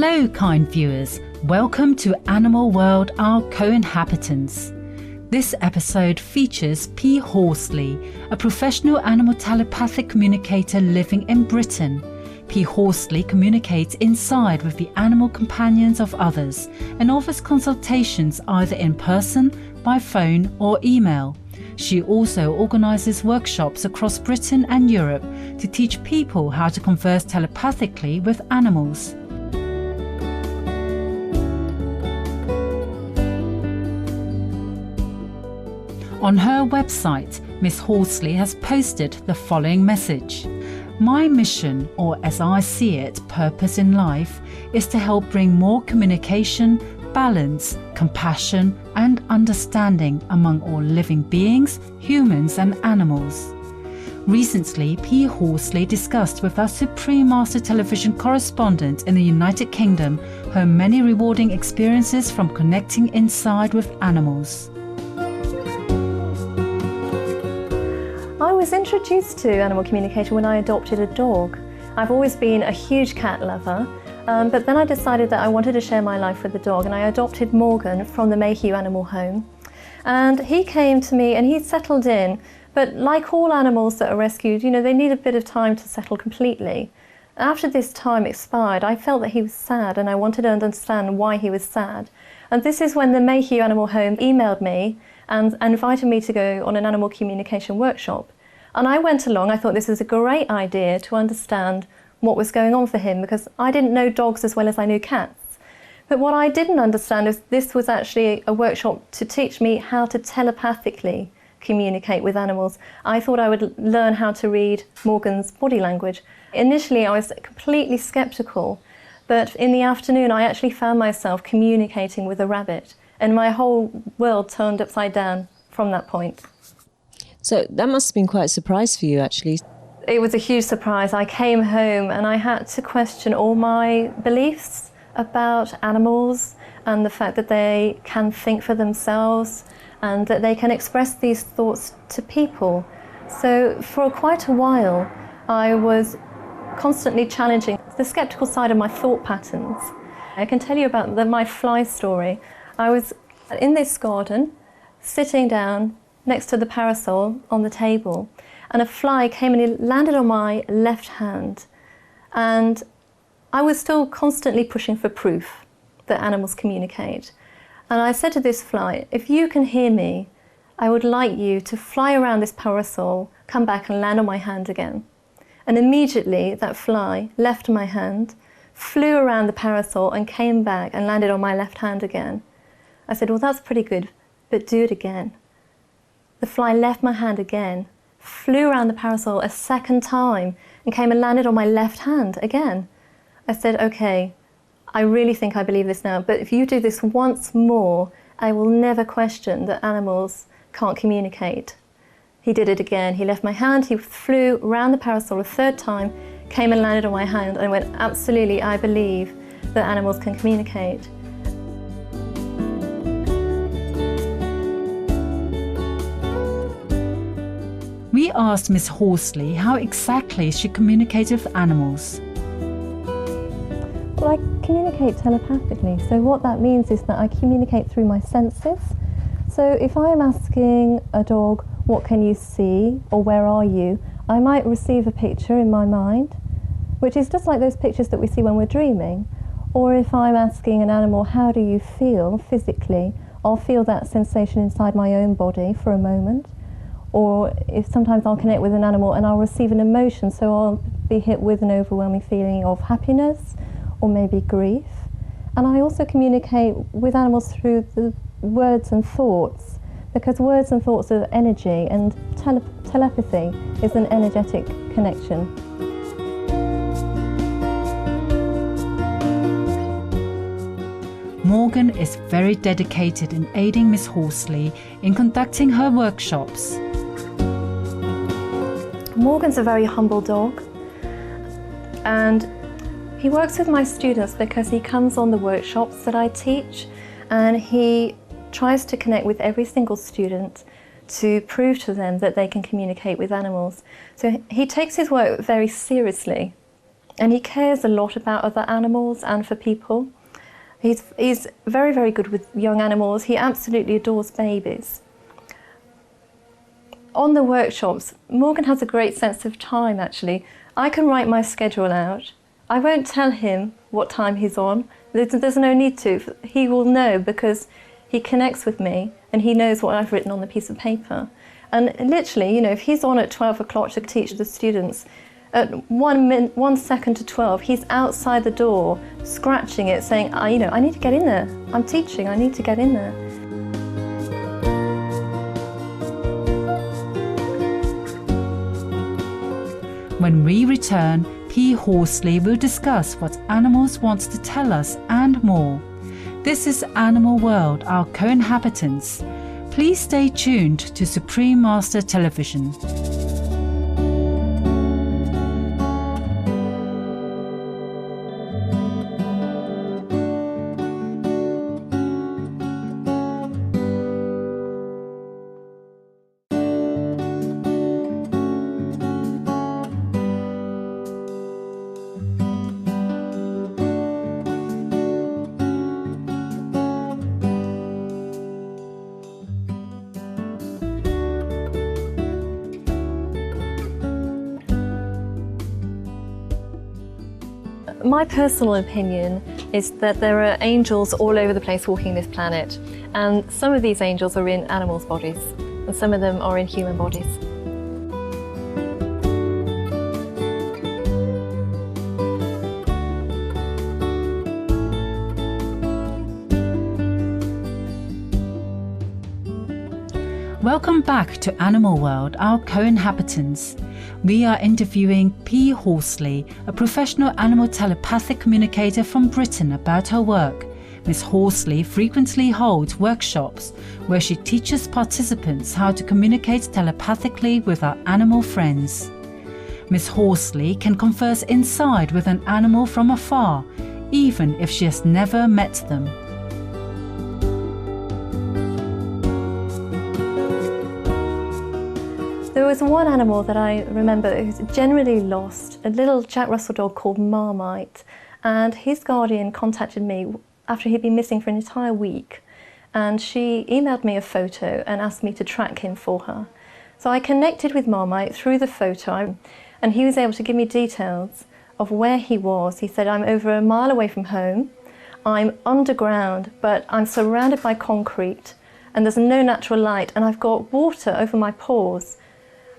Hello, kind viewers. Welcome to Animal World, Our Co-Inhabitants. This episode features Pea Horsley, a professional animal telepathic communicator living in Britain. Pea Horsley communicates inside with the animal companions of others and offers consultations either in person, by phone or email. She also organises workshops across Britain and Europe to teach people how to converse telepathically with animals. On her website, Miss Horsley has posted the following message. My mission, or as I see it, purpose in life, is to help bring more communication, balance, compassion and understanding among all living beings, humans and animals. Recently, Pea Horsley discussed with our Supreme Master Television correspondent in the United Kingdom her many rewarding experiences from connecting inside with animals. I was introduced to animal communication when I adopted a dog. I've always been a huge cat lover, but then I decided that I wanted to share my life with the dog, and I adopted Morgan from the Mayhew Animal Home. And he came to me and he settled in, but like all animals that are rescued, they need a bit of time to settle completely. After this time expired, I felt that he was sad and I wanted to understand why he was sad. And this is when the Mayhew Animal Home emailed me and invited me to go on an animal communication workshop. And I went along. I thought this was a great idea to understand what was going on for him, because I didn't know dogs as well as I knew cats. But what I didn't understand is this was actually a workshop to teach me how to telepathically communicate with animals. I thought I would learn how to read Morgan's body language. Initially, I was completely skeptical, but in the afternoon, I actually found myself communicating with a rabbit, and my whole world turned upside down from that point. So that must have been quite a surprise for you, actually. It was a huge surprise. I came home and I had to question all my beliefs about animals and the fact that they can think for themselves and that they can express these thoughts to people. So for quite a while, I was constantly challenging the skeptical side of my thought patterns. I can tell you about my fly story. I was in this garden, sitting down next to the parasol on the table, and a fly came and it landed on my left hand. And I was still constantly pushing for proof that animals communicate. And I said to this fly, if you can hear me, I would like you to fly around this parasol, come back and land on my hand again. And immediately that fly left my hand, flew around the parasol and came back and landed on my left hand again. I said, well, that's pretty good, but do it again. The fly left my hand again, flew around the parasol a second time and came and landed on my left hand again. I said, okay, I really think I believe this now, but if you do this once more, I will never question that animals can't communicate. He did it again. He left my hand, he flew around the parasol a third time, came and landed on my hand, and I went, absolutely, I believe that animals can communicate. We asked Miss Horsley how exactly she communicated with animals. Well, I communicate telepathically, so what that means is that I communicate through my senses. So if I'm asking a dog, what can you see, or where are you, I might receive a picture in my mind, which is just like those pictures that we see when we're dreaming. Or if I'm asking an animal, how do you feel physically, I'll feel that sensation inside my own body for a moment. Or if sometimes I'll connect with an animal and I'll receive an emotion, so I'll be hit with an overwhelming feeling of happiness or maybe grief. And I also communicate with animals through the words and thoughts, because words and thoughts are energy, and telepathy is an energetic connection. Morgan is very dedicated in aiding Miss Horsley in conducting her workshops. Morgan's a very humble dog, and he works with my students because he comes on the workshops that I teach, and he tries to connect with every single student to prove to them that they can communicate with animals. So he takes his work very seriously, and he cares a lot about other animals and for people. He's very, very good with young animals. He absolutely adores babies. On the workshops, Morgan has a great sense of time, actually. I can write my schedule out. I won't tell him what time he's on. There's no need to. He will know because he connects with me and he knows what I've written on the piece of paper. And literally, you know, if he's on at 12 o'clock to teach the students, at 1 second to 12, he's outside the door, scratching it, saying, you know, I need to get in there. I'm teaching, I need to get in there. When we return, Pea Horsley will discuss what animals want to tell us and more. This is Animal World, our co-inhabitants. Please stay tuned to Supreme Master Television. My personal opinion is that there are angels all over the place walking this planet, and some of these angels are in animals' bodies and some of them are in human bodies. Welcome back to Animal World, our co-inhabitants. We are interviewing Pea Horsley, a professional animal telepathic communicator from Britain, about her work. Miss Horsley frequently holds workshops where she teaches participants how to communicate telepathically with our animal friends. Miss Horsley can converse inside with an animal from afar, even if she has never met them. There was one animal that I remember who's generally lost, a little Jack Russell dog called Marmite, and his guardian contacted me after he'd been missing for an entire week, and she emailed me a photo and asked me to track him for her. So I connected with Marmite through the photo, and he was able to give me details of where he was. He said, I'm over a mile away from home, I'm underground, but I'm surrounded by concrete, and there's no natural light, and I've got water over my paws.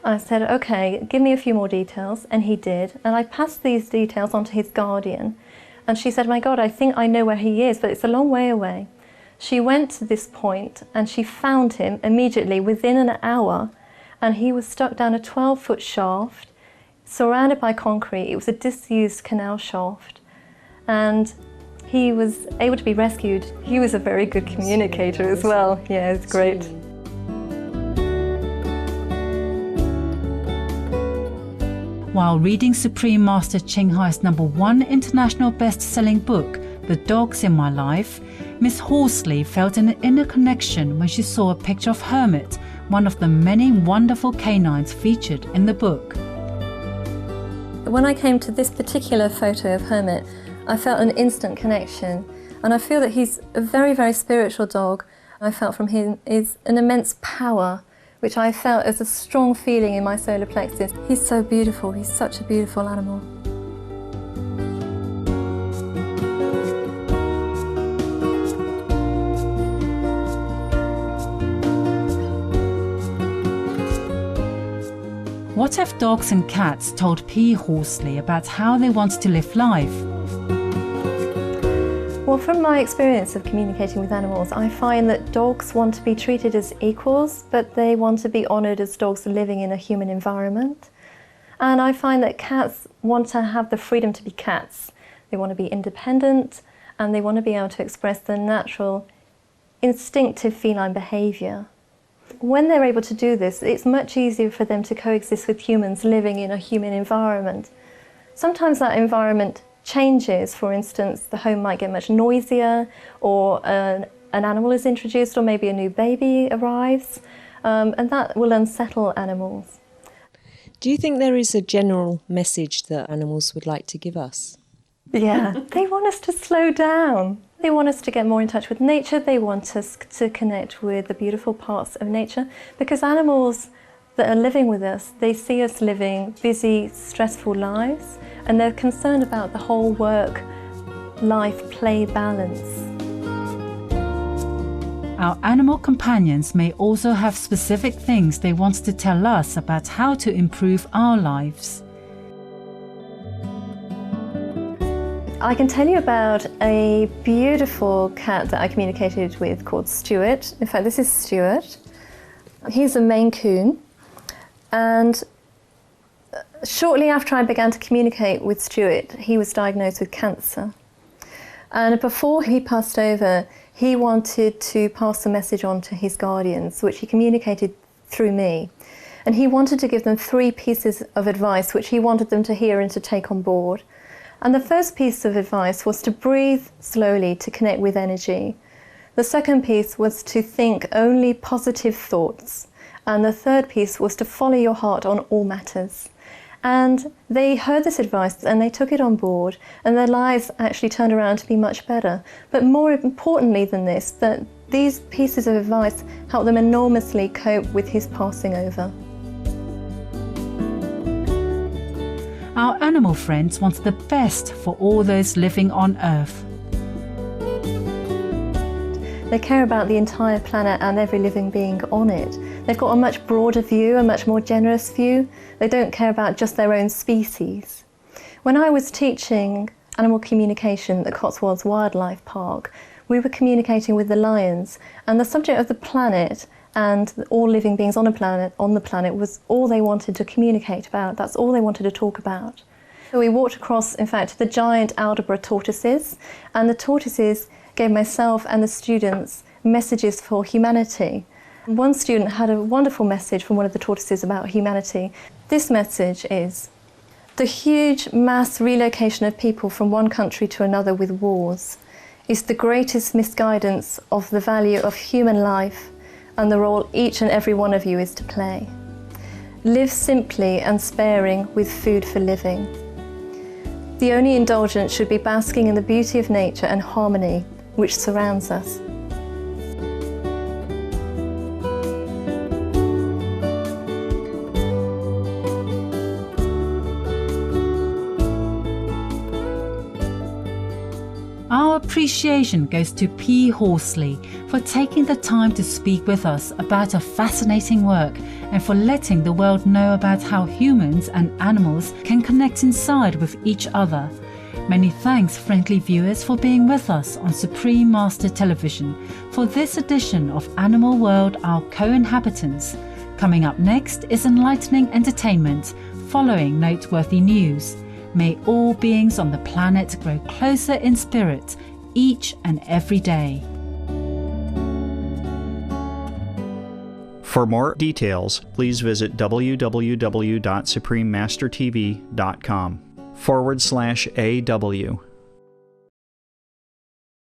I said, okay, give me a few more details, and he did, and I passed these details on to his guardian, and she said, my God, I think I know where he is, but it's a long way away. She went to this point and she found him immediately within an hour, and he was stuck down a 12-foot shaft, surrounded by concrete. It was a disused canal shaft, and he was able to be rescued. He was a very good communicator as well. Yeah, it's great. While reading Supreme Master Ching Hai's #1 international best-selling book, The Dogs in My Life, Miss Horsley felt an inner connection when she saw a picture of Hermit, one of the many wonderful canines featured in the book. When I came to this particular photo of Hermit, I felt an instant connection, and I feel that he's a very, very spiritual dog. I felt from him is an immense power, which I felt as a strong feeling in my solar plexus. He's so beautiful, he's such a beautiful animal. What have dogs and cats told Pea Horsley about how they want to live life? Well, from my experience of communicating with animals, I find that dogs want to be treated as equals, but they want to be honoured as dogs living in a human environment. And I find that cats want to have the freedom to be cats. They want to be independent, and they want to be able to express their natural, instinctive feline behaviour. When they're able to do this, it's much easier for them to coexist with humans living in a human environment. Sometimes that environment changes. For instance, the home might get much noisier, or an animal is introduced, or maybe a new baby arrives, and that will unsettle animals. Do you think there is a general message that animals would like to give us? Yeah, they want us to slow down. They want us to get more in touch with nature. They want us to connect with the beautiful parts of nature, because animals that are living with us, they see us living busy, stressful lives, and they're concerned about the whole work-life-play balance. Our animal companions may also have specific things they want to tell us about how to improve our lives. I can tell you about a beautiful cat that I communicated with called Stuart. In fact, this is Stuart. He's a Maine Coon. And shortly after I began to communicate with Stuart, he was diagnosed with cancer. And before he passed over, he wanted to pass the message on to his guardians, which he communicated through me. And he wanted to give them 3 pieces of advice, which he wanted them to hear and to take on board. And the first piece of advice was to breathe slowly to connect with energy. The second piece was to think only positive thoughts. And the third piece was to follow your heart on all matters. And they heard this advice and they took it on board, and their lives actually turned around to be much better. But more importantly than this, that these pieces of advice helped them enormously cope with his passing over. Our animal friends want the best for all those living on Earth. They care about the entire planet and every living being on it. They've got a much broader view, a much more generous view. They don't care about just their own species. When I was teaching animal communication at the Cotswolds Wildlife Park, we were communicating with the lions, and the subject of the planet and all living beings on the planet was all they wanted to communicate about. That's all they wanted to talk about. So we walked across, in fact, to the giant Aldabra tortoises, and the tortoises gave myself and the students messages for humanity. One student had a wonderful message from one of the tortoises about humanity. This message is: the huge mass relocation of people from one country to another with wars is the greatest misguidance of the value of human life and the role each and every one of you is to play. Live simply and sparing with food for living. The only indulgence should be basking in the beauty of nature and harmony which surrounds us. Our appreciation goes to Pea Horsley for taking the time to speak with us about her fascinating work and for letting the world know about how humans and animals can connect inside with each other. Many thanks, friendly viewers, for being with us on Supreme Master Television for this edition of Animal World, Our Co-Inhabitants. Coming up next is enlightening entertainment, following noteworthy news. May all beings on the planet grow closer in spirit each and every day. For more details, please visit www.suprememastertv.com/AW.